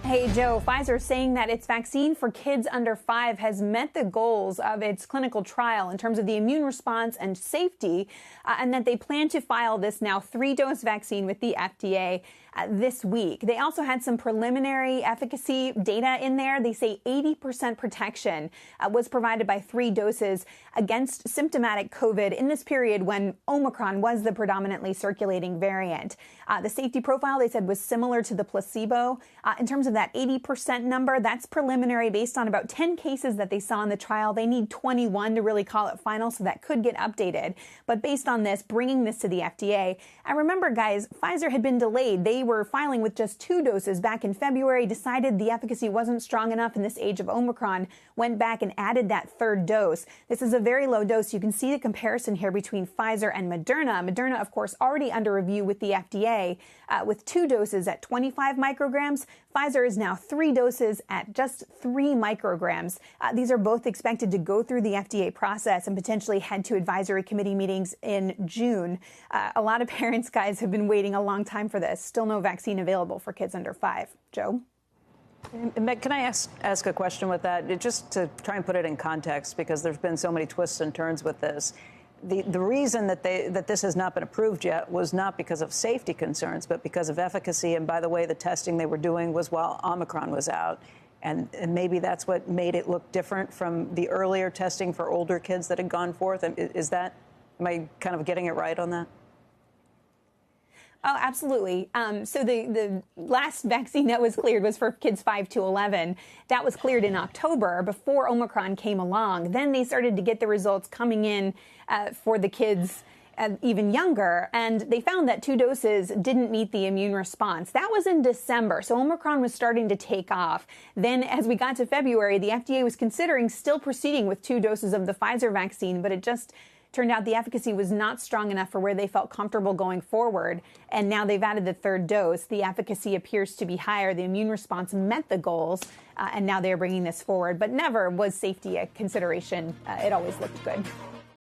Hey, Joe, Pfizer saying that its vaccine for kids under 5 has met the goals of its clinical trial in terms of the immune response and safety, and that they plan to file this now 3-dose vaccine with the FDA this week. They also had some preliminary efficacy data in there. They say 80% protection was provided by 3 doses against symptomatic COVID in this period when Omicron was the predominantly circulating variant. The safety profile, they said, was similar to the placebo. In terms of that 80% number, that's preliminary based on about 10 cases that they saw in the trial. They need 21 to really call it final, so that could get updated. But based on this, bringing this to the FDA, and remember, guys, Pfizer had been delayed. They were filing with just 2 doses back in February, decided the efficacy wasn't strong enough in this age of Omicron, went back and added that 3rd dose. This is a very low dose. You can see the comparison here between Pfizer and Moderna. Moderna, of course, already under review with the FDA with 2 doses at 25 micrograms. Pfizer is now 3 doses at just 3 micrograms. These are both expected to go through the FDA process and potentially head to advisory committee meetings in June. A lot of parents, guys, have been waiting a long time for this. Still no vaccine available for kids under 5. Joe? Meg, can I ask a question with that? Just to try and put it in context, because there's been so many twists and turns with this. The reason that this has not been approved yet was not because of safety concerns, but because of efficacy. And by the way, the testing they were doing was while Omicron was out. And maybe that's what made it look different from the earlier testing for older kids that had gone forth. Am I kind of getting it right on that? Oh, absolutely. So the last vaccine that was cleared was for kids 5 to 11. That was cleared in October before Omicron came along. Then they started to get the results coming in for the kids even younger, and they found that 2 doses didn't meet the immune response. That was in December, so Omicron was starting to take off. Then as we got to February, the FDA was considering still proceeding with 2 doses of the Pfizer vaccine, but it just turned out the efficacy was not strong enough for where they felt comfortable going forward. And now they've added the 3rd dose. The efficacy appears to be higher. The immune response met the goals, and now they're bringing this forward. But never was safety a consideration. It always looked good.